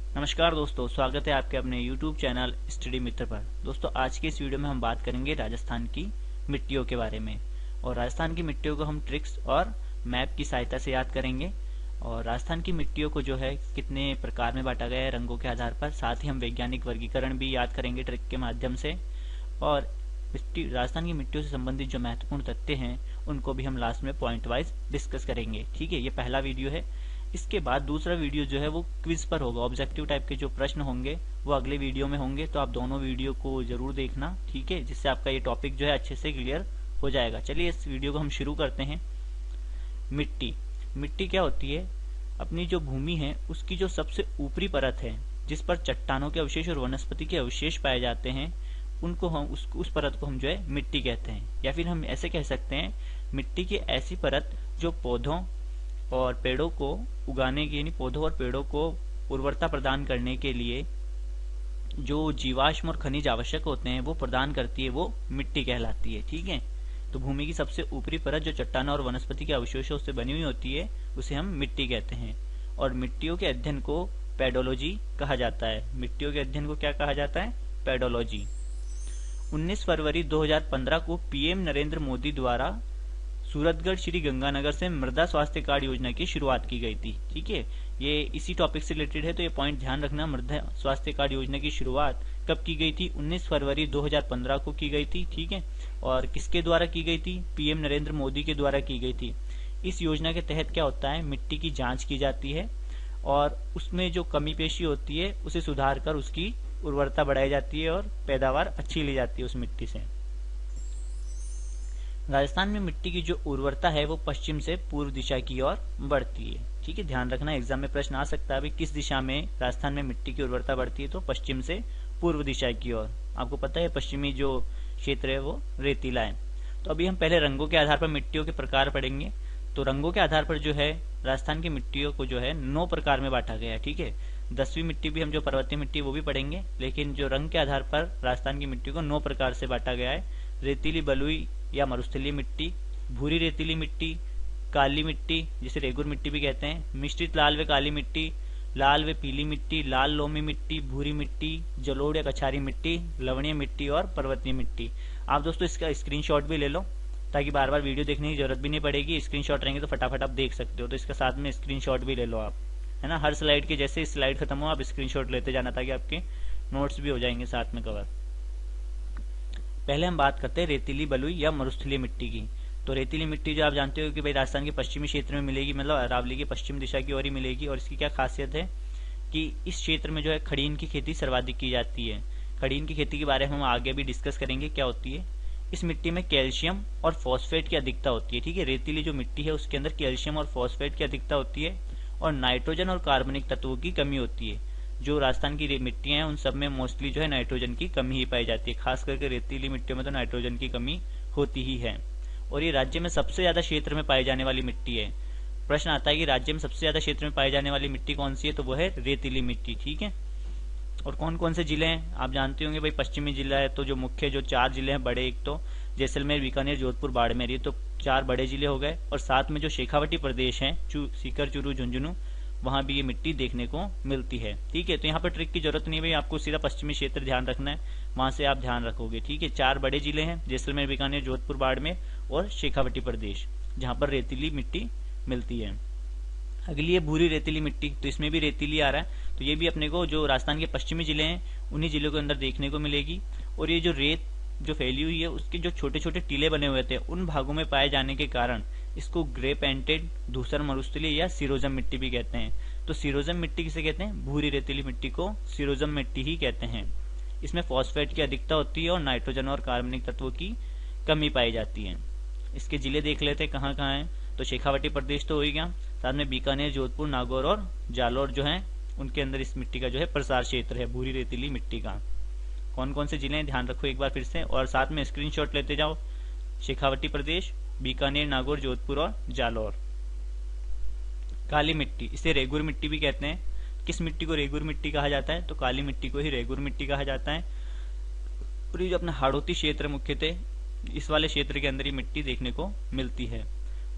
नमस्कार दोस्तों, स्वागत है आपके अपने YouTube चैनल स्टडी मित्र पर। दोस्तों, आज के इस वीडियो में हम बात करेंगे राजस्थान की मिट्टियों के बारे में। और राजस्थान की मिट्टियों को हम ट्रिक्स और मैप की सहायता से याद करेंगे। और राजस्थान की मिट्टियों को जो है कितने प्रकार में बांटा गया है रंगों के आधार पर, साथ ही हम वैज्ञानिक वर्गीकरण भी याद करेंगे ट्रिक के माध्यम से। और राजस्थान की मिट्टियों से संबंधित जो महत्वपूर्ण तथ्य हैं उनको भी हम लास्ट में पॉइंट वाइज डिस्कस करेंगे। ठीक है, ये पहला वीडियो है। इसके बाद दूसरा वीडियो जो है वो क्विज पर होगा। ऑब्जेक्टिव टाइप के जो प्रश्न होंगे वो अगले वीडियो में होंगे, तो आप दोनों वीडियो को जरूर देखना, ठीक है, जिससे आपका ये टॉपिक जो है अच्छे से क्लियर हो जाएगा। चलिए इस वीडियो को हम शुरू करते हैं। मिट्टी क्या होती है? अपनी जो भूमि है उसकी जो सबसे ऊपरी परत है, जिस पर चट्टानों के अवशेष और वनस्पति के अवशेष पाए जाते हैं, उनको हम उस परत को हम जो है मिट्टी कहते हैं। या फिर हम ऐसे कह सकते हैं, मिट्टी की ऐसी परत जो पौधों और पेड़ों को उगाने के, यानी पौधों और पेड़ों को उर्वरता प्रदान करने के लिए जो जीवाश्म और खनिज आवश्यक होते हैं वो प्रदान करती है, वो मिट्टी कहलाती है। ठीक है, तो भूमि की सबसे ऊपरी परत जो चट्टानों और वनस्पति के अवशेषों से बनी हुई होती है उसे हम मिट्टी कहते हैं। और मिट्टियों के अध्ययन को पेडोलॉजी कहा जाता है। मिट्टियों के अध्ययन को क्या कहा जाता है? पेडोलॉजी। 19 फरवरी 2015 को पीएम नरेंद्र मोदी द्वारा सूरतगढ़ श्री गंगानगर से मृदा स्वास्थ्य कार्ड योजना की शुरुआत की गई थी। ठीक है, ये इसी टॉपिक से रिलेटेड है, तो ये पॉइंट ध्यान रखना। मृदा स्वास्थ्य कार्ड योजना की शुरुआत कब की गई थी? 19 फरवरी 2015 को की गई थी। ठीक है, और किसके द्वारा की गई थी? पीएम नरेंद्र मोदी के द्वारा की गई थी। इस योजना के तहत क्या होता है? मिट्टी की जांच की जाती है और उसमें जो कमी पेशी होती है उसे सुधार कर उसकी उर्वरता बढ़ाई जाती है और पैदावार अच्छी ली जाती है उस मिट्टी से। राजस्थान में मिट्टी की जो उर्वरता है वो पश्चिम से पूर्व दिशा की ओर बढ़ती है। ठीक है, ध्यान रखना, एग्जाम में प्रश्न आ सकता है, किस दिशा में राजस्थान में मिट्टी की उर्वरता बढ़ती है? तो पश्चिम से पूर्व दिशा की ओर। आपको पता है पश्चिमी जो क्षेत्र है वो रेतीला है। तो अभी हम पहले रंगों के आधार पर मिट्टियों के प्रकार पढ़ेंगे। तो रंगों के आधार पर जो है राजस्थान की मिट्टियों को जो है 9 प्रकार में बांटा गया है। ठीक है, 10वीं मिट्टी भी हम जो पर्वतीय मिट्टी वो भी पढ़ेंगे, लेकिन जो रंग के आधार पर राजस्थान की मिट्टी को 9 प्रकार से बांटा गया है। रेतीली बलुई या मरुस्थलीय मिट्टी, भूरी रेतीली मिट्टी, काली मिट्टी जिसे रेगुर मिट्टी भी कहते हैं, मिश्रित लाल व काली मिट्टी, लाल व पीली मिट्टी, लाल लोमी मिट्टी, भूरी मिट्टी, जलोढ़ या कछारी मिट्टी, लवणीय मिट्टी और पर्वतीय मिट्टी। आप दोस्तों इसका स्क्रीनशॉट भी ले लो ताकि बार बार वीडियो देखने की जरूरत भी नहीं पड़ेगी। स्क्रीनशॉट रहेंगे तो फटाफट आप देख सकते हो, तो इसका साथ में स्क्रीनशॉट भी ले लो आप, है ना। हर स्लाइड के जैसे स्लाइड खत्म हो आप स्क्रीनशॉट लेते जाना ताकि आपके नोट्स भी हो जाएंगे साथ में कवर। पहले हम बात करते हैं रेतीली बलुई या मरुस्थलीय मिट्टी की। तो रेतीली मिट्टी जो आप जानते हो कि भाई राजस्थान के पश्चिमी क्षेत्र में मिलेगी, मतलब अरावली की पश्चिम दिशा की ओर ही मिलेगी। और इसकी क्या खासियत है कि इस क्षेत्र में जो है खड़ीन की खेती सर्वाधिक की जाती है। खड़ीन की खेती के बारे में हम आगे भी डिस्कस करेंगे क्या होती है। इस मिट्टी में कैल्शियम और फॉस्फेट की अधिकता होती है। ठीक है, रेतीली जो मिट्टी है उसके अंदर कैल्शियम और फॉस्फेट की अधिकता होती है और नाइट्रोजन और कार्बनिक तत्वों की कमी होती है। जो राजस्थान की मिट्टियां हैं उन सब में मोस्टली जो है नाइट्रोजन की कमी ही पाई जाती है। खास करके रेतीली मिट्टियों में तो नाइट्रोजन की कमी होती ही है। और ये राज्य में सबसे ज्यादा क्षेत्र में पाई जाने वाली मिट्टी है। प्रश्न आता है कि राज्य में सबसे ज्यादा क्षेत्र में पाई जाने वाली मिट्टी कौन सी है? तो वो है रेतीली मिट्टी। ठीक है, और कौन कौन से जिले हैं आप जानते होंगे भाई। पश्चिमी जिला है तो जो मुख्य जो 4 जिले हैं बड़े, एक तो जैसलमेर, बीकानेर, जोधपुर, बाड़मेर, ये तो 4 बड़े जिले हो गए। और साथ में जो शेखावटी प्रदेश है, सीकर, चूरू, झुंझुनू, वहां भी ये मिट्टी देखने को मिलती है। ठीक है, तो यहाँ पर ट्रिक की जरूरत नहीं भाई, आपको सीधा पश्चिमी क्षेत्र ध्यान रखना है, वहां से आप ध्यान रखोगे। ठीक है, 4 बड़े जिले हैं, जैसलमेर, बीकानेर, जोधपुर, बाड़मेर और शेखावटी प्रदेश, जहां पर रेतीली मिट्टी मिलती है। अगली है भूरी रेतीली मिट्टी, तो इसमें भी रेतीली आ रहा है। तो ये भी अपने को जो राजस्थान के पश्चिमी जिले हैं उन्हीं जिलों के अंदर देखने को मिलेगी। और ये जो रेत जो फैली हुई है उसके जो छोटे छोटे टीले बने हुए थे उन भागों में पाए जाने के कारण इसको ग्रे पेंटेड, धूसर मरुस्थलीय या सिरोजम मिट्टी भी कहते हैं। तो सिरोजम मिट्टी किसे कहते हैं? भूरी रेतीली मिट्टी को सिरोजम मिट्टी ही कहते हैं। इसमें फॉस्फेट की अधिकता होती है और नाइट्रोजन और कार्बनिक तत्वों की कमी पाई जाती है। इसके जिले देख लेते हैं कहाँ कहाँ हैं। तो शेखावटी प्रदेश तो हो ही गया, साथ में बीकानेर, जोधपुर, नागौर और जालौर जो है उनके अंदर इस मिट्टी का जो है प्रसार क्षेत्र है भूरी रेतीली मिट्टी का। कौन कौन से जिले हैं ध्यान रखो एक बार फिर से, और साथ में स्क्रीनशॉट लेते जाओ। शेखावटी प्रदेश, बीकानेर, नागौर, जोधपुर और जालौर। काली मिट्टी, इसे रेगुर मिट्टी भी कहते हैं। किस मिट्टी को रेगुर मिट्टी कहा जाता है? तो काली मिट्टी को ही रेगुर मिट्टी कहा जाता है। और ये जो अपना हाड़ौती क्षेत्र मुख्यतः इस वाले क्षेत्र के अंदर ये मिट्टी देखने को मिलती है।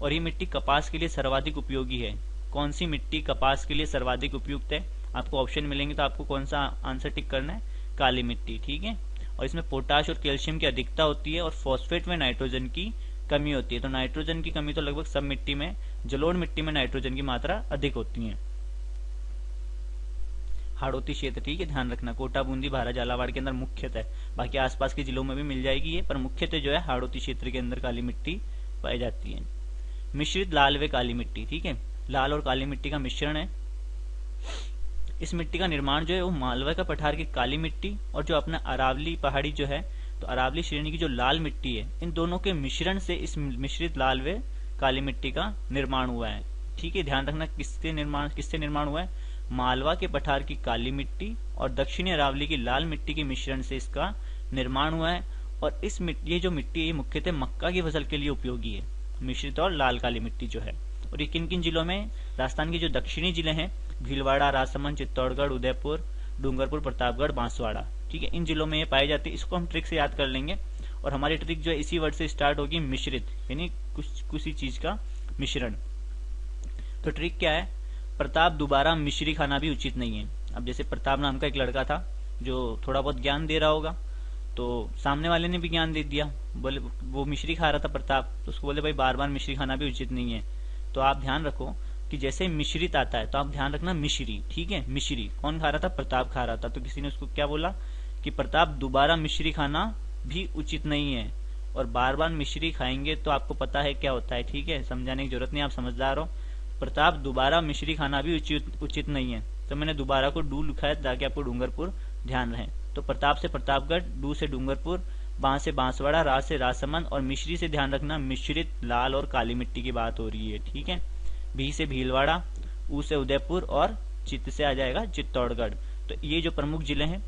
और ये मिट्टी कपास के लिए सर्वाधिक उपयोगी है। कौन सी मिट्टी कपास के लिए सर्वाधिक उपयुक्त है? आपको ऑप्शन मिलेंगे तो आपको कौन सा आंसर टिक करना है, काली मिट्टी। ठीक है, और इसमें पोटाश और कैल्शियम की अधिकता होती है और फॉस्फेट में नाइट्रोजन की कमी होती है। तो नाइट्रोजन की कमी तो लगभग सब मिट्टी में, जलोढ़ मिट्टी में नाइट्रोजन की मात्रा अधिक होती है। हाड़ौती क्षेत्र, ठीक है, ध्यान रखना, कोटा, बूंदी, भारत, झालावाड़ के अंदर मुख्यतः, बाकी आसपास के जिलों में भी मिल जाएगी ये, पर मुख्यतः जो है हाड़ौती क्षेत्र के अंदर काली मिट्टी पाई जाती है। मिश्रित लाल व काली मिट्टी, ठीक है, लाल और काली मिट्टी का मिश्रण है। इस मिट्टी का निर्माण जो है वो मालवा का पठार की काली मिट्टी और जो अपना अरावली पहाड़ी जो है, तो अरावली श्रेणी की जो लाल मिट्टी है, इन दोनों के मिश्रण से इस मिश्रित लाल व काली मिट्टी का निर्माण हुआ है। ठीक है, ध्यान रखना किससे निर्माण हुआ है, मालवा के पठार की काली मिट्टी और दक्षिणी अरावली की लाल मिट्टी के मिश्रण से इसका निर्माण हुआ है। और इस ये जो मिट्टी है ये मुख्यतः मक्का की फसल के लिए उपयोगी है, मिश्रित और लाल काली मिट्टी जो है। और ये किन किन जिलों में, राजस्थान के जो दक्षिणी जिले हैं, भीलवाड़ा, राजसमंद, चित्तौड़गढ़, उदयपुर, डूंगरपुर, प्रतापगढ़, बांसवाड़ा, ठीक है, इन जिलों में ये पाई जाती है। इसको हम ट्रिक से याद कर लेंगे और हमारी ट्रिक जो है इसी वर्ड से स्टार्ट होगी, मिश्रित, यानी कुछ चीज का मिश्रण। तो ट्रिक क्या है, प्रताप दोबारा मिश्री खाना भी उचित नहीं है। अब जैसे प्रताप नाम का एक लड़का था जो थोड़ा बहुत ज्ञान दे रहा होगा, तो सामने वाले ने भी ज्ञान दे दिया, बोले वो मिश्री खा रहा था प्रताप, तो उसको बोले भाई बार बार मिश्री खाना भी उचित नहीं है। तो आप ध्यान रखो कि जैसे मिश्रित आता है तो आप ध्यान रखना मिश्री, ठीक है, मिश्री कौन खा रहा था, प्रताप खा रहा था, तो किसी ने उसको क्या बोला कि प्रताप दोबारा मिश्री खाना भी उचित नहीं है। और बार बार मिश्री खाएंगे तो आपको पता है क्या होता है, ठीक है, समझाने की जरूरत नहीं, आप समझदार हो। प्रताप दोबारा मिश्री खाना भी उचित नहीं है, तो मैंने दोबारा को डू लिखा है ताकि आपको डूंगरपुर ध्यान रहे। तो प्रताप से प्रतापगढ़, डू से डूंगरपुर, बांस से बांसवाड़ा, राज से राजसमंद और मिश्री से ध्यान रखना मिश्रित लाल और काली मिट्टी की बात हो रही है। ठीक है, भी से भीलवाड़ा, ऊ से उदयपुर और चित्त से आ जाएगा चित्तौड़गढ़। तो ये जो प्रमुख जिले हैं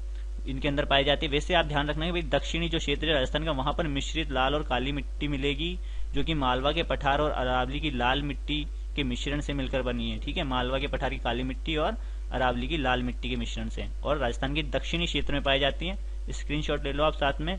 इनके अंदर पाई जाती है। वैसे आप ध्यान रखना है भाई दक्षिणी जो क्षेत्र है राजस्थान का, वहां पर मिश्रित लाल और काली मिट्टी मिलेगी जो कि मालवा के पठार और अरावली की लाल मिट्टी के मिश्रण से मिलकर बनी है। ठीक है, मालवा के पठार की काली मिट्टी और अरावली की लाल मिट्टी के मिश्रण से, और राजस्थान के दक्षिणी क्षेत्र में पाई जाती है। स्क्रीनशॉट ले लो आप साथ में।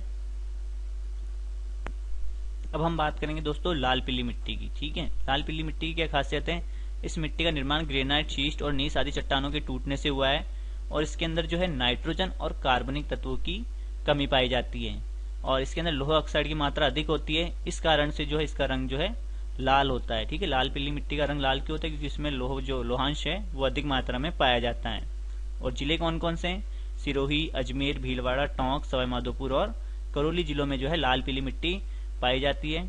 अब हम बात करेंगे दोस्तों लाल पीली मिट्टी की। ठीक है, लाल पीली मिट्टी की क्या खासियत है, इस मिट्टी का निर्माण ग्रेनाइट, शीस्ट और नीस आदि चट्टानों के टूटने से हुआ है और इसके अंदर जो है नाइट्रोजन और कार्बनिक तत्वों की कमी पाई जाती है और इसके अंदर लोहा ऑक्साइड की मात्रा अधिक होती है। इस कारण से जो है इसका रंग जो है लाल होता है। ठीक है, लाल पीली मिट्टी का रंग लाल क्यों होता है, क्योंकि इसमें लोहांश है वो अधिक मात्रा में पाया जाता है। और जिले कौन कौन से हैं, सिरोही, अजमेर, भीलवाड़ा, टोंक, सवाईमाधोपुर और करौली जिलों में जो है लाल पीली मिट्टी पाई जाती है।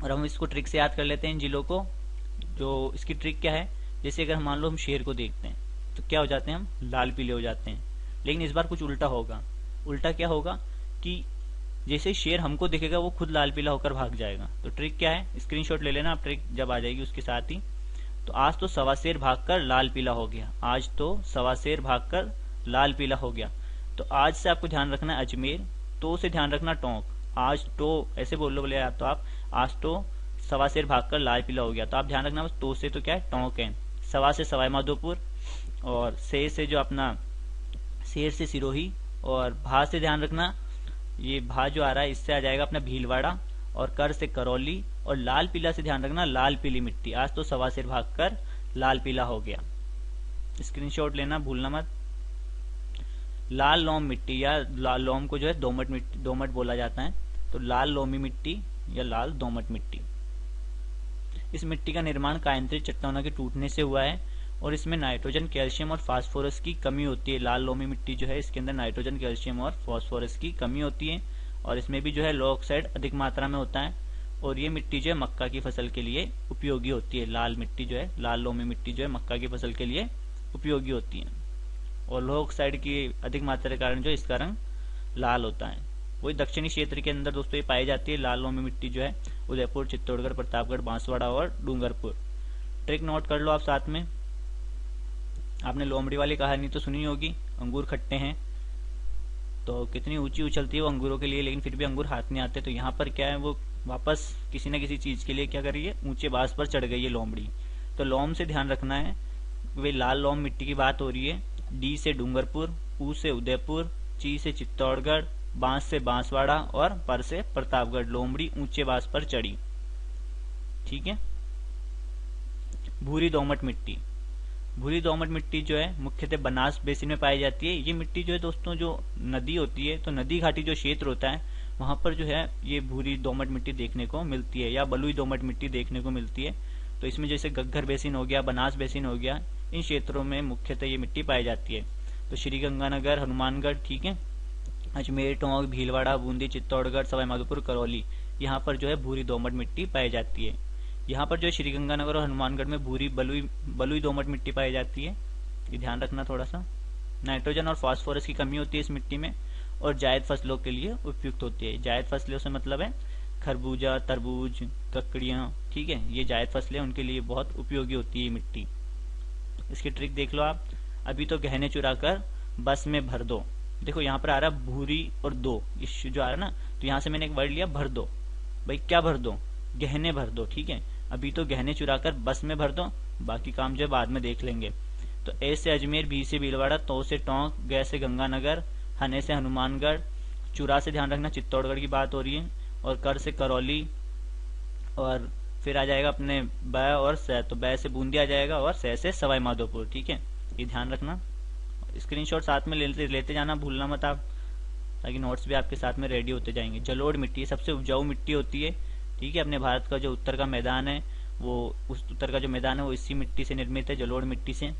और हम इसको ट्रिक से याद कर लेते हैं इन जिलों को। जो इसकी ट्रिक क्या है, जैसे अगर मान लो हम शेर को देखते हैं तो क्या हो जाते हैं, हम लाल पीले हो जाते हैं। लेकिन इस बार कुछ उल्टा होगा। उल्टा क्या होगा कि जैसे शेर हमको दिखेगा वो खुद लाल पीला होकर भाग जाएगा। तो ट्रिक क्या है, स्क्रीनशॉट ले लेना आप, ट्रिक जब आ जाएगी उसके साथ ही। तो आज तो सवा शेर भागकर लाल पीला हो गया, आज तो सवा शेर भागकर लाल पीला हो गया। तो आज से आपको ध्यान रखना है अजमेर, तो से ध्यान रखना टोंक, आज तो ऐसे बोले आप, तो आप आज तो सवा शेर भागकर लाल पीला हो गया, तो आप ध्यान रखना बस, तो से तो क्या है टोंक है, सवा से सवाईमाधोपुर और से जो अपना शेर से सिरोही और भा से ध्यान रखना, ये भा जो आ रहा है इससे आ जाएगा अपना भीलवाड़ा और कर से करौली और लाल पीला से ध्यान रखना लाल पीली मिट्टी, आज तो सवा शेर भागकर लाल पीला हो गया। स्क्रीनशॉट लेना भूलना मत। लाल लोम मिट्टी या लाल लोम को जो है दोमट मिट्टी, दोमट बोला जाता है, तो लाल लोमी मिट्टी या लाल दोमट मिट्टी। इस मिट्टी का निर्माण कायांतरित चट्टानों के टूटने से हुआ है और इसमें नाइट्रोजन, कैल्शियम और फास्फोरस की कमी होती है। लाल लोमी मिट्टी जो है इसके अंदर नाइट्रोजन, कैल्शियम और फास्फोरस की कमी होती है और इसमें भी जो है लोहा ऑक्साइड अधिक मात्रा में होता है और ये मिट्टी जो है मक्का की फसल के लिए उपयोगी होती है। लाल मिट्टी जो है, लाल लोमी मिट्टी जो है मक्का की फसल के लिए उपयोगी होती है और लोहा ऑक्साइड की अधिक मात्रा के कारण जो इसका रंग लाल होता है। वही दक्षिणी क्षेत्र के अंदर दोस्तों ये पाई जाती है लाल लोमी मिट्टी जो है उदयपुर, चित्तौड़गढ़, प्रतापगढ़, बांसवाड़ा और डूंगरपुर। ट्रिक नोट कर लो आप साथ में। आपने लोमड़ी वाली कहानी तो सुनी होगी, अंगूर खट्टे हैं तो कितनी ऊंची उछलती है वो अंगूरों के लिए, लेकिन फिर भी अंगूर हाथ नहीं आते। तो यहाँ पर क्या है, वो वापस किसी न किसी चीज के लिए क्या कर रही है, ऊंचे बांस पर चढ़ गई है लोमड़ी। तो लोम से ध्यान रखना है, वे लाल लोम मिट्टी की बात हो रही है। डी से डूंगरपुर, ऊ से उदयपुर, ची से चित्तौड़गढ़, बांस से बांसवाड़ा और पर से प्रतापगढ़। लोमड़ी ऊंचे बांस पर चढ़ी। ठीक है। भूरी दोमट मिट्टी, भूरी दोमट मिट्टी जो है मुख्यतः बनास बेसिन में पाई जाती है। ये मिट्टी जो है दोस्तों जो नदी होती है, तो नदी घाटी जो क्षेत्र होता है वहां पर जो है ये भूरी दोमट मिट्टी देखने को मिलती है या बलुई दोमट मिट्टी देखने को मिलती है। तो इसमें जैसे घग्गर बेसिन हो गया, बनास बेसिन हो गया, इन क्षेत्रों में मुख्यतः ये मिट्टी पाई जाती है। तो श्रीगंगानगर, हनुमानगढ़, ठीक है, अजमेर, टोंक, भीलवाड़ा, बूंदी, चित्तौड़गढ़, सवाईमाधोपुर, करौली, यहाँ पर जो है भूरी दोमट मिट्टी पाई जाती है। यहाँ पर जो है श्रीगंगानगर और हनुमानगढ़ में भूरी बलुई दोमट मिट्टी पाई जाती है। ये ध्यान रखना थोड़ा सा। नाइट्रोजन और फास्फोरस की कमी होती है इस मिट्टी में और जायद फसलों के लिए उपयुक्त होती है। जायद फसलों से मतलब है खरबूजा, तरबूज, ककड़ियाँ, ठीक है, ये जायद फसलें उनके लिए बहुत उपयोगी होती है मिट्टी। इसकी ट्रिक देख लो आप। अभी तो गहने चुरा कर बस में भर दो। देखो यहाँ पर आ रहा भूरी और दो, इस जो आ रहा ना, तो यहाँ से मैंने एक वर्ड लिया भर दो। भाई क्या भर दो? गहने भर दो, ठीक है। अभी तो गहने चुरा कर बस में भर दो, बाकी काम जो बाद में देख लेंगे। तो ए से अजमेर, बी से भीलवाड़ा, तो से टोंक, ग से गंगानगर, हने से हनुमानगढ़, चुरा से ध्यान रखना चित्तौड़गढ़ की बात हो रही है, और कर से करौली, और फिर आ जाएगा अपने ब और स, तो ब से बूंदी आ जाएगा, और स से सवाईमाधोपुर, ठीक है। ये ध्यान रखना। स्क्रीनशॉट साथ में लेते जाना, भूलना मत आप, ताकि नोट्स भी आपके साथ में रेडी होते जाएंगे। जलोढ़ मिट्टी सबसे उपजाऊ मिट्टी होती है, ठीक है। अपने भारत का जो उत्तर का मैदान है वो उस उत्तर का जो मैदान है वो इसी मिट्टी से निर्मित है, जलोढ़ मिट्टी से।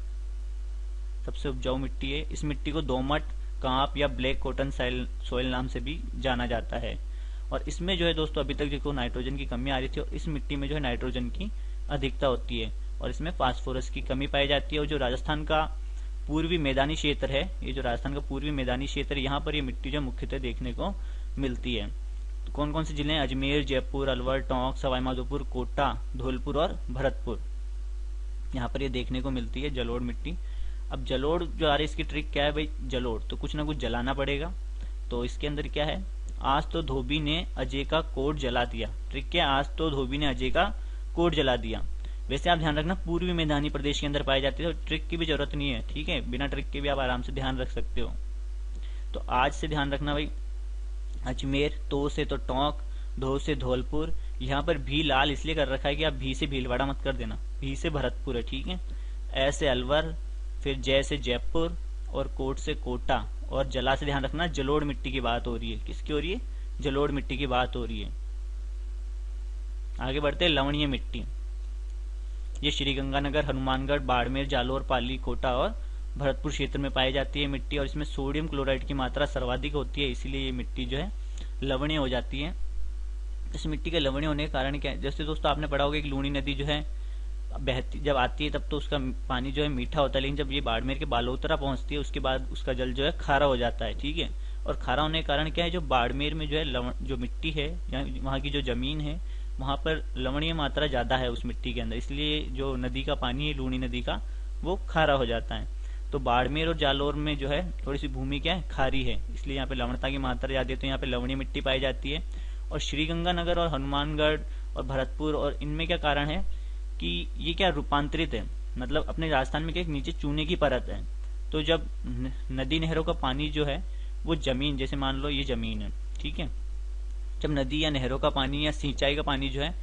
सबसे उपजाऊ मिट्टी है। इस मिट्टी को दोमट, कांप या ब्लैक कॉटन सोइल नाम से भी जाना जाता है। और इसमें जो है दोस्तों अभी तक देखो नाइट्रोजन की कमी आ रही थी, और इस मिट्टी में जो है नाइट्रोजन की अधिकता होती है, और इसमें फास्फोरस की कमी पाई जाती है। और जो राजस्थान का पूर्वी मैदानी क्षेत्र है, ये जो राजस्थान का पूर्वी मैदानी क्षेत्र है, यहाँ पर ये मिट्टी जो मुख्यतः देखने को मिलती है। तो कौन कौन से जिले हैं? अजमेर, जयपुर, अलवर, टोंक, सवाईमाधोपुर, कोटा, धौलपुर और भरतपुर। यहाँ पर ये देखने को मिलती है जलोढ़ मिट्टी। अब जलोढ़ जो आ रही है, इसकी ट्रिक क्या है भाई? जलोढ़ तो कुछ ना कुछ जलाना पड़ेगा। तो इसके अंदर क्या है? आज तो धोबी ने अजय का कोट जला दिया। ट्रिक क्या है? आज तो धोबी ने अजय का कोट जला दिया। वैसे आप ध्यान रखना पूर्वी मैदानी प्रदेश के अंदर पाई जाती है, तो ट्रिक की भी जरूरत नहीं है, ठीक है। बिना ट्रिक के भी आप आराम से ध्यान रख सकते हो। तो आज से ध्यान रखना भाई, अजमेर, तो से तो टोंक, धो से धौलपुर। यहाँ पर भी लाल इसलिए कर रखा है कि आप भी से भीलवाड़ा मत कर देना, भी से भरतपुर है, ठीक है। ए से अलवर, फिर जय से जयपुर, और कोट से कोटा, और जला से ध्यान रखना जलोढ़ मिट्टी की बात हो रही है। किसकी हो रही है? जलोढ़ मिट्टी की बात हो रही है। आगे बढ़ते हैं। लवणीय मिट्टी, ये श्रीगंगानगर, हनुमानगढ़, बाड़मेर, जालोर, पाली, कोटा और भरतपुर क्षेत्र में पाई जाती है मिट्टी, और इसमें सोडियम क्लोराइड की मात्रा सर्वाधिक होती है, इसीलिए ये मिट्टी जो है लवणीय हो जाती है। इस मिट्टी के लवणीय होने के कारण क्या है? जैसे दोस्तों आपने पढ़ा होगा कि लूणी नदी जो है बहती जब आती है तब तो उसका पानी जो है मीठा होता है, लेकिन जब ये बाड़मेर के बालोतरा पहुंचती है उसके बाद उसका जल जो है खारा हो जाता है, ठीक है। और खारा होने के कारण क्या है? जो बाड़मेर में जो है जो मिट्टी है या वहाँ की जो जमीन है वहां पर लवणीय मात्रा ज्यादा है उस मिट्टी के अंदर, इसलिए जो नदी का पानी है लूणी नदी का वो खारा हो जाता है। तो बाड़मेर और जालोर में जो है थोड़ी सी भूमि क्या है? खारी है, इसलिए यहाँ पे लवणता की मात्रा ज्यादा है, तो यहाँ पे लवणीय मिट्टी पाई जाती है। और श्रीगंगानगर और हनुमानगढ़ और भरतपुर, और इनमें क्या कारण है कि ये क्या रूपांतरित है, मतलब अपने राजस्थान में क्या नीचे चूने की परत है। तो जब नदी नहरों का पानी जो है वो जमीन, जैसे मान लो ये जमीन है, ठीक है, जब नदी या नहरों का पानी या सिंचाई का पानी जो है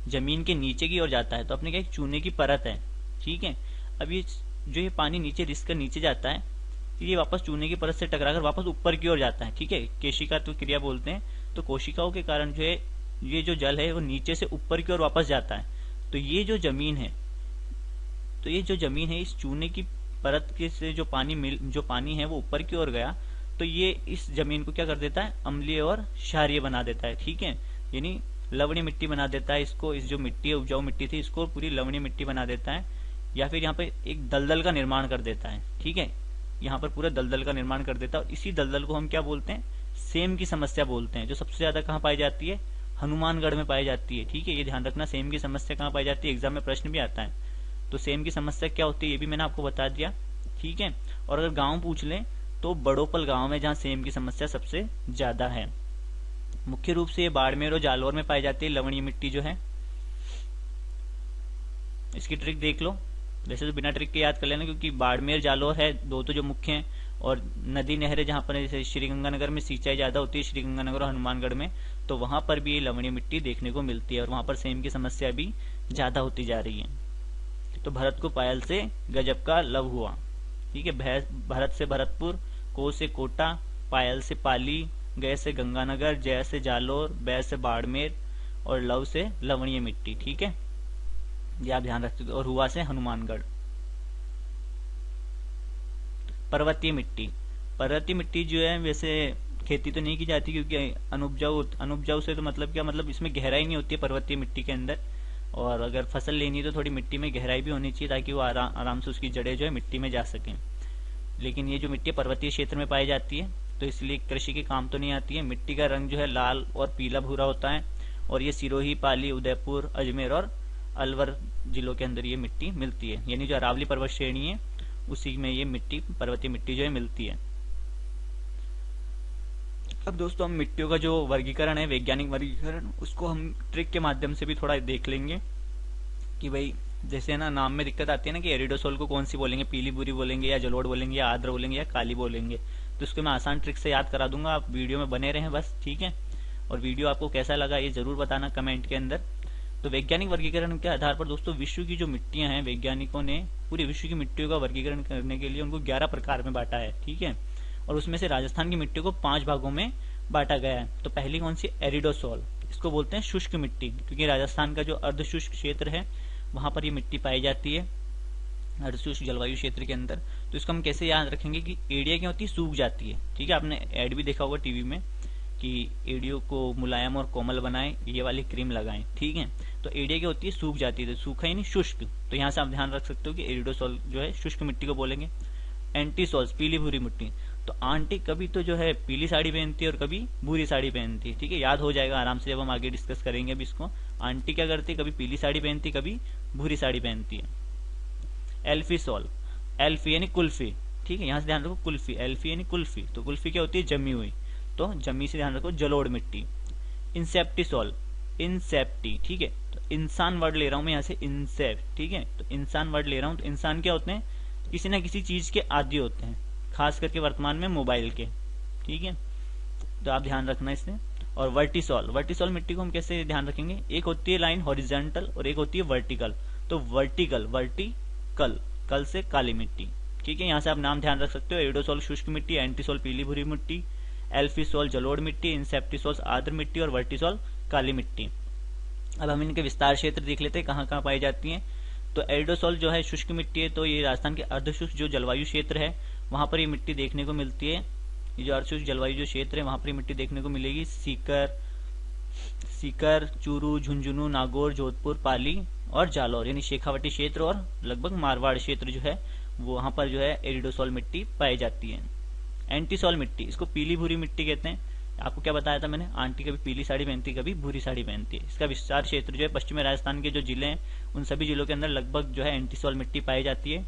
जमीन के नीचे की ओर जाता है तो अपने क्या एक चूने की परत है, ठीक है। अब ये जो ये पानी नीचे रिस कर नीचे जाता है, ये वापस चूने की परत से टकराकर वापस ऊपर की ओर जाता है, ठीक है। केशिका तो क्रिया बोलते हैं। तो कोशिकाओं के कारण जो है ये जो जल है वो नीचे से ऊपर की ओर वापस जाता है। तो ये जो जमीन है इस चूने की परत के से जो पानी है वो ऊपर की ओर गया, तो ये इस जमीन को क्या कर देता है? अम्लीय और क्षारीय बना देता है, ठीक है। यानी लवणीय मिट्टी बना देता है इसको। इस जो मिट्टी है उपजाऊ मिट्टी थी इसको पूरी लवणीय मिट्टी बना देता है, या फिर यहाँ पे एक दलदल का निर्माण कर देता है, ठीक है। यहाँ पर पूरा दलदल का निर्माण कर देता है, और इसी दलदल को हम क्या बोलते हैं? सेम की समस्या बोलते हैं, जो सबसे ज्यादा कहाँ पाई जाती है? हनुमानगढ़ में पाई जाती है, ठीक है। ये ध्यान रखना, सेम की समस्या कहाँ पाई जाती है, एग्जाम में प्रश्न भी आता है। तो सेम की समस्या क्या होती है ये भी मैंने आपको बता दिया, ठीक है। और अगर गांव पूछ लें तो बड़ोपल गांव में जहाँ सेम की समस्या सबसे ज्यादा है। मुख्य रूप से ये बाड़मेर और जालोर में पाई जाती है लवणीय मिट्टी जो है। इसकी ट्रिक देख लो, वैसे तो बिना ट्रिक के याद कर लेना, क्योंकि बाड़मेर जालोर है दो तो जो मुख्य हैं, और नदी नहरें जहाँ पर जैसे श्रीगंगानगर में सिंचाई ज्यादा होती है, श्रीगंगानगर और हनुमानगढ़ में, तो वहां पर भी ये लवणीय मिट्टी देखने को मिलती है, और वहां पर सेम की समस्या भी ज्यादा होती जा रही है। तो भरत को पायल से गजब का लव हुआ। ठीक है, भरत से भरतपुर, को से कोटा, पायल से पाली, गय से गंगानगर, जय से जालोर, बै से बाड़मेर और लव से लवणीय मिट्टी। ठीक है, ये आप ध्यान रख सकते हो। और हुआ से हनुमानगढ़। पर्वतीय मिट्टी, पर्वतीय मिट्टी जो है वैसे खेती तो नहीं की जाती क्योंकि अनुपजाऊ से तो मतलब क्या, मतलब इसमें गहराई नहीं होती है पर्वतीय मिट्टी के अंदर। और अगर फसल लेनी है तो थोड़ी मिट्टी में गहराई भी होनी चाहिए ताकि वो आराम से उसकी जड़ें जो है मिट्टी में जा सकें। लेकिन ये जो मिट्टी पर्वतीय क्षेत्र में पाई जाती है तो इसलिए कृषि के काम तो नहीं आती है। मिट्टी का रंग जो है लाल और पीला भूरा होता है और ये सिरोही, पाली, उदयपुर, अजमेर और अलवर जिलों के अंदर ये मिट्टी मिलती है। यानी जो अरावली पर्वत श्रेणी है उसी में ये मिट्टी, पर्वतीय मिट्टी जो है मिलती है। अब दोस्तों हम मिट्टियों का जो वर्गीकरण है, वैज्ञानिक वर्गीकरण, उसको हम ट्रिक के माध्यम से भी थोड़ा देख लेंगे कि भाई जैसे ना नाम में दिक्कत आती है ना कि एरिडोसोल को कौन सी बोलेंगे, पीली बुरी बोलेंगे या जलोढ़ बोलेंगे या आर्द्र बोलेंगे या काली बोलेंगे। तो इसको मैं आसान ट्रिक से याद करा दूंगा, आप वीडियो में बने रहें बस। ठीक है, और वीडियो आपको कैसा लगा ये जरूर बताना कमेंट के अंदर। तो वैज्ञानिक वर्गीकरण के आधार पर दोस्तों विश्व की जो मिट्टियां हैं, वैज्ञानिकों ने पूरे विश्व की मिट्टियों का वर्गीकरण करने के लिए उनको 11 प्रकार में बांटा है। ठीक है, और उसमें से राजस्थान की मिट्टी को 5 भागों में बांटा गया है। तो पहली कौन सी, एरिडोसोल, इसको बोलते हैं शुष्क मिट्टी, क्योंकि राजस्थान का जो अर्धशुष्क क्षेत्र है वहां पर ये मिट्टी पाई जाती है, अर्धशुष्क जलवायु क्षेत्र के अंदर। तो इसको हम कैसे याद रखेंगे कि एड़िया क्या होती है, सूख जाती है। ठीक है, आपने एड भी देखा होगा टीवी में कि एड़ियों को मुलायम और कोमल बनाए, ये वाली क्रीम लगाएं। ठीक है, तो एड़िया क्या होती है, सूख जाती है, तो सूखा यानी शुष्क। तो यहाँ से आप ध्यान रख सकते हो कि एरिडोसोल जो है शुष्क मिट्टी को बोलेंगे। एंटीसोल्स, पीली भूरी मिट्टी, तो आंटी कभी तो जो है पीली साड़ी पहनती है और कभी भूरी साड़ी पहनती है। ठीक है, याद हो जाएगा आराम से जब हम आगे डिस्कस करेंगे अभी इसको। आंटी क्या करती है, कभी पीली साड़ी पहनती, कभी भूरी साड़ी पहनती है। एल्फीसोल, एल्फी यानी कुल्फी। ठीक है, यहाँ से ध्यान रखो कुल्फी, एल्फी यानी कुल्फी, तो कुल्फी क्या होती है, जमी हुई, तो जमी से ध्यान रखो जलोढ़ मिट्टी। इंसेप्टिसोल, इंसेप्टी, ठीक है, तो इंसान वर्ड ले रहा हूं मैं यहाँ से, इंसेप्ट। ठीक है, तो इंसान वर्ड ले रहा हूं, तो इंसान क्या होते हैं, किसी ना किसी चीज के आदी होते हैं, खास करके वर्तमान में मोबाइल के। ठीक है, तो आप ध्यान रखना इससे। और वर्टिसोल, वर्टिसोल मिट्टी को हम कैसे ध्यान रखेंगे, एक होती है लाइन हॉरिजॉन्टल और एक होती है वर्टिकल। तो वर्टिकल, वर्टिकल, कल से काली मिट्टी। ठीक है, यहाँ से आप नाम ध्यान रख सकते हो, एरिडोसोल शुष्क मिट्टी, एंटीसोल पीली भूरी मिट्टी, एल्फीसोल जलोढ़ मिट्टी, इंसेप्टिसोल आर्द्र मिट्टी और वर्टिसोल काली मिट्टी। अब हम इनके विस्तार क्षेत्र देख लेते हैं कहाँ कहाँ पाई जाती हैं। तो एरिडोसोल जो है शुष्क मिट्टी है, तो ये राजस्थान के अर्धशुष्क जो जलवायु क्षेत्र है वहां पर ये मिट्टी देखने को मिलती है। ये जो अर्धशुष्क जलवायु जो क्षेत्र है वहां पर ये मिट्टी देखने को मिलेगी। सीकर, चूरू, झुंझुनू, नागौर, जोधपुर, पाली और जालौर यानी शेखावटी क्षेत्र और लगभग मारवाड़ क्षेत्र जो है वहां पर जो है एरिडोसोल मिट्टी पाई जाती है। एंटीसोल मिट्टी, इसको पीली भूरी मिट्टी कहते हैं। आपको क्या बताया था मैंने, आंटी कभी पीली साड़ी पहनती कभी भूरी साड़ी पहनती है। इसका विस्तार क्षेत्र जो है पश्चिमी राजस्थान के जो जिले हैं उन सभी जिलों के अंदर लगभग जो है एंटीसोल मिट्टी पाई जाती है।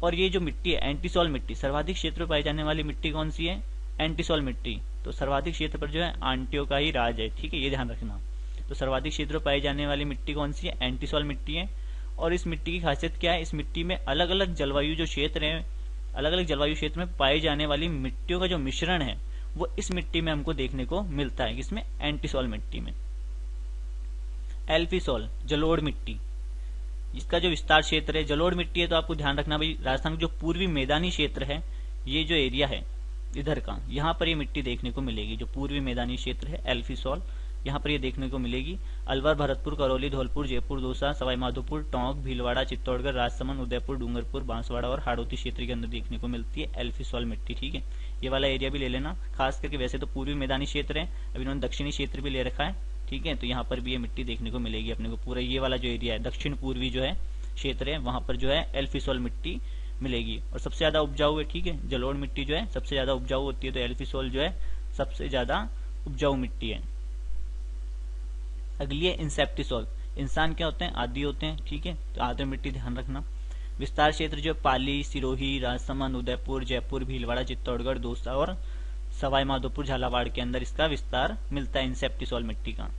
और ये जो मिट्टी है एंटीसोल मिट्टी, सर्वाधिक क्षेत्र में पाई जाने वाली मिट्टी कौन सी है, एंटीसोल मिट्टी। तो सर्वाधिक क्षेत्र पर जो है आंटियों का ही राज है। ठीक है, ये ध्यान रखना। तो सर्वाधिक क्षेत्र में पाई जाने वाली मिट्टी कौन सी है, एंटीसोल मिट्टी है। और इस मिट्टी की खासियत क्या है, इस मिट्टी में अलग अलग जलवायु जो क्षेत्र है, अलग अलग जलवायु क्षेत्र में पाई जाने वाली मिट्टियों का जो मिश्रण है वो इस मिट्टी में हमको देखने को मिलता है, किसमें, एंटीसोल मिट्टी में। एल्फीसोल जलोढ़ मिट्टी, इसका जो विस्तार क्षेत्र है, जलोढ़ मिट्टी है तो आपको ध्यान रखना भाई राजस्थान का जो पूर्वी मैदानी क्षेत्र है, ये जो एरिया है इधर का, यहाँ पर ये मिट्टी देखने को मिलेगी। जो पूर्वी मैदानी क्षेत्र है एल्फीसोल, यहाँ पर ये देखने को मिलेगी। अलवर, भरतपुर, करौली, धौलपुर, जयपुर, दौसा, सवाईमाधोपुर, टोंक, भीलवाड़ा, चित्तौड़गढ़, राजसमंद, उदयपुर, डूंगरपुर, बांसवाड़ा और हाड़ौती क्षेत्र के अंदर देखने को मिलती है एल्फीसोल मिट्टी। ठीक है, ये वाला एरिया भी ले लेना, खास करके वैसे तो पूर्वी मैदानी क्षेत्र है, अभी इन्होंने दक्षिणी क्षेत्र भी ले रखा है। ठीक है, तो यहाँ पर भी ये मिट्टी देखने को मिलेगी अपने को। पूरा ये वाला जो एरिया है दक्षिण पूर्वी जो है क्षेत्र है वहां पर जो है एल्फीसोल मिट्टी मिलेगी और सबसे ज्यादा उपजाऊ है। ठीक है, जलोढ़ मिट्टी जो है सबसे ज्यादा उपजाऊ होती है, तो एल्फीसोल जो है सबसे ज्यादा उपजाऊ मिट्टी है। अगली है इंसेप्टिसोल, इंसान क्या होते हैं, आदि होते हैं। ठीक है, तो आर्द्र मिट्टी ध्यान रखना। विस्तार क्षेत्र जो पाली, सिरोही, राजसमंद, उदयपुर, जयपुर, भीलवाड़ा, चित्तौड़गढ़, दौसा और सवाईमाधोपुर, झालावाड़ के अंदर इसका विस्तार मिलता है इंसेप्टिसोल मिट्टी का।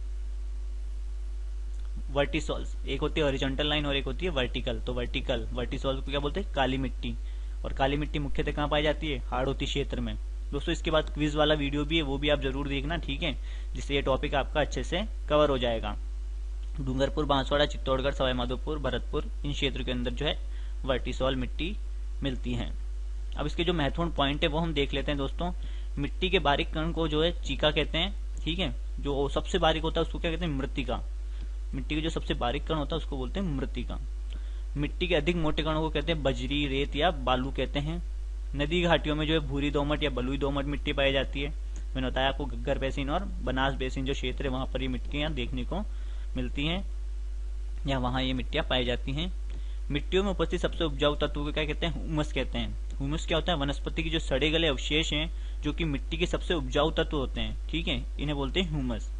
वर्टिसोल्स, एक होती है हॉरिजॉन्टल लाइन और एक होती है वर्टिकल। तो वर्टिसोल को क्या बोलते हैं, काली मिट्टी। और काली मिट्टी मुख्यतः कहाँ पाई जाती है, हाड़ौती क्षेत्र में। दोस्तों इसके बाद क्विज वाला वीडियो भी है, वो भी आप जरूर देखना। ठीक है, जिससे ये टॉपिक आपका अच्छे से कवर हो जाएगा। डूंगरपुर, बांसवाड़ा, चित्तौड़गढ़, सवाईमाधोपुर, भरतपुर, इन क्षेत्रों के अंदर जो है वर्टिसॉल मिट्टी मिलती है। अब इसके जो महत्वपूर्ण पॉइंट है वो हम देख लेते हैं दोस्तों। मिट्टी के बारीक कण को जो है चीका कहते हैं, ठीक है। जो सबसे बारीक होता है उसको क्या कहते हैं, मृत्तिका। मिट्टी के जो सबसे बारीक कण होता है उसको बोलते हैं मृत्तिका। मिट्टी के अधिक मोटे कणों को कहते हैं बजरी, रेत या बालू कहते हैं। नदी घाटियों में जो है भूरी दोमट या बलुई दोमट मिट्टी पाई जाती है। मैंने बताया आपको घग्गर बेसिन और बनास बेसिन जो क्षेत्र है वहां पर ये मिट्टियां देखने को मिलती हैं, या वहां ये मिट्टियां पाई जाती हैं। मिट्टियों में उपस्थित सबसे उपजाऊ तत्व को क्या कहते हैं, हुमस कहते हैं। हुमस क्या होता है, वनस्पति की जो सड़े गले अवशेष हैं जो कि मिट्टी के सबसे उपजाऊ तत्व होते हैं, ठीक है, इन्हें बोलते हैं हुमस।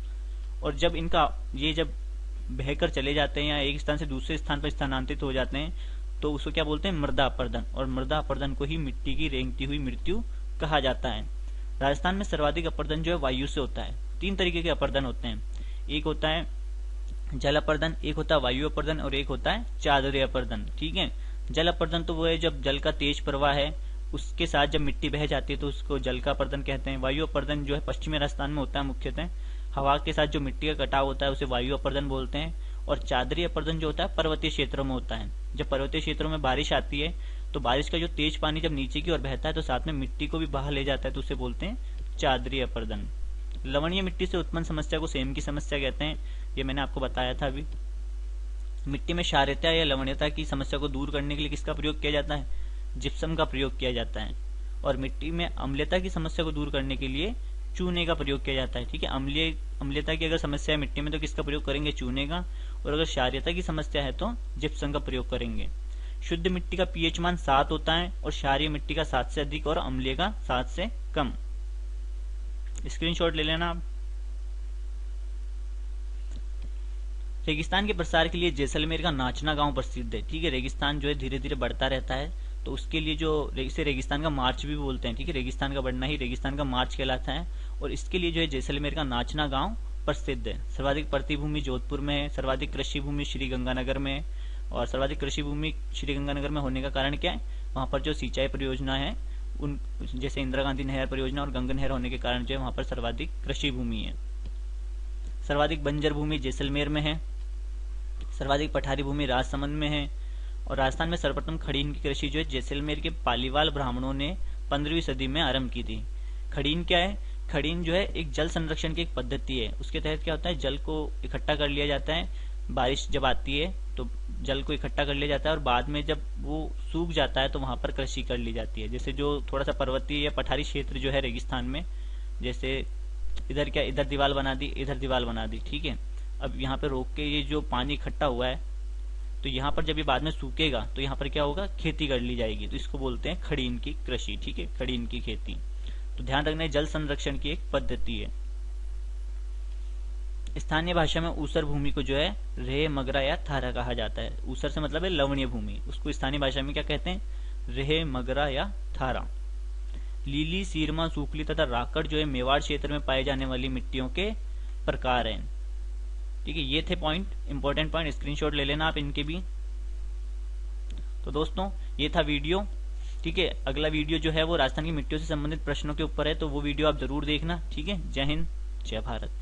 और जब इनका ये जब बहकर चले जाते हैं या एक स्थान से दूसरे स्थान पर स्थानांतरित हो जाते हैं तो उसको क्या बोलते हैं, मृदा अपरदन। और मृदा अपरदन को ही मिट्टी की रेंगती हुई मृत्यु कहा जाता है। राजस्थान में सर्वाधिक अपरदन जो है वायु से होता है। 3 तरीके के अपरदन होते हैं, एक होता है जल अपरदन, एक होता है वायु अपरदन और एक होता है चादरी अपरदन, ठीक है। जल अपरदन तो वो है जब जल का तेज प्रवाह है उसके साथ जब मिट्टी बह जाती है तो उसको जल का अपरदन कहते हैं। वायु अपरदन जो है पश्चिमी राजस्थान में होता है मुख्यतः। हवा के साथ जो मिट्टी का कटाव होता है उसे वायु अपरदन बोलते हैं। और चादरी अपरदन जो होता है पर्वतीय क्षेत्रों में होता है। जब पर्वतीय क्षेत्रों में बारिश आती है तो बारिश का जो तेज पानी जब नीचे की ओर बहता है तो साथ में मिट्टी को भी बहा ले जाता है तो उसे बोलते हैं चादरी अपरदन। लवणीय मिट्टी से उत्पन्न समस्या को सेम की समस्या कहते हैं, ये मैंने आपको बताया था अभी। मिट्टी में क्षारीयता या लवणीयता की समस्या को दूर करने के लिए किसका प्रयोग किया जाता है, जिप्सम का प्रयोग किया जाता है। और मिट्टी में अम्लीयता की समस्या को दूर करने के लिए चूने का प्रयोग किया जाता है, ठीक है। अम्लीयता की अगर समस्या है मिट्टी में तो किसका प्रयोग करेंगे, चूने का। और अगर क्षारीयता की समस्या है तो जिप्सम का प्रयोग करेंगे। शुद्ध मिट्टी का पीएच मान 7 होता है और क्षारीय मिट्टी का 7 से अधिक और अम्लीय का 7 से कम। स्क्रीनशॉट ले लेना आप। रेगिस्तान के प्रसार के लिए जैसलमेर का नाचना गांव प्रसिद्ध है, ठीक है। रेगिस्तान जो है धीरे धीरे बढ़ता रहता है तो उसके लिए जो इसे रेगिस्तान का मार्च भी बोलते हैं, ठीक है। रेगिस्तान का बढ़ना ही रेगिस्तान का मार्च कहलाता है। और इसके लिए जो है जैसलमेर का नाचना गांव प्रसिद्ध है। सर्वाधिक प्रतिभूमि जोधपुर में है, सर्वाधिक कृषि भूमि श्रीगंगानगर में। और सर्वाधिक कृषि भूमि श्रीगंगानगर में होने का कारण क्या है, वहां पर जो सिंचाई परियोजना है उन जैसे इंदिरा गांधी नहर परियोजना और गंगा नहर होने के कारण जो है वहां पर सर्वाधिक कृषि भूमि है। सर्वाधिक बंजर भूमि जैसलमेर में है। सर्वाधिक पठारी भूमि राजसमंद में है। और राजस्थान में सर्वप्रथम खड़ीन की कृषि जो है जैसलमेर के पालीवाल ब्राह्मणों ने 15वीं सदी में आरंभ की थी। खड़ीन क्या है, खड़ीन जो है एक जल संरक्षण की एक पद्धति है। उसके तहत क्या होता है, जल को इकट्ठा कर लिया जाता है। बारिश जब आती है तो जल को इकट्ठा कर लिया जाता है और बाद में जब वो सूख जाता है तो वहां पर कृषि कर ली जाती है। जैसे जो थोड़ा सा पर्वतीय या पठारी क्षेत्र जो है रेगिस्तान में, जैसे इधर क्या, इधर दीवार बना दी, इधर दीवार बना दी, ठीक है। अब यहाँ पे रोक के ये जो पानी इकट्ठा हुआ है तो यहाँ पर जब ये बाद में सूखेगा तो यहाँ पर क्या होगा, खेती कर ली जाएगी। तो इसको बोलते हैं खड़ीन की कृषि, ठीक है, खड़ीन की खेती। तो ध्यान रखना, जल संरक्षण की एक पद्धति है। स्थानीय भाषा में ऊसर भूमि को जो है रेह, मगरा या थारा कहा जाता है। ऊसर से मतलब है लवणीय भूमि, उसको स्थानीय भाषा में क्या कहते हैं, रेह, मगरा या थारा। लीली, सीरमा, सूखली तथा राकड़ जो है मेवाड़ क्षेत्र में पाए जाने वाली मिट्टियों के प्रकार हैं, ठीक है। ये थे पॉइंट, इंपॉर्टेंट पॉइंट, स्क्रीनशॉट ले लेना आप इनके भी। तो दोस्तों ये था वीडियो, ठीक है। अगला वीडियो जो है वो राजस्थान की मिट्टियों से संबंधित प्रश्नों के ऊपर है, तो वो वीडियो आप जरूर देखना, ठीक है। जय हिंद, जय भारत।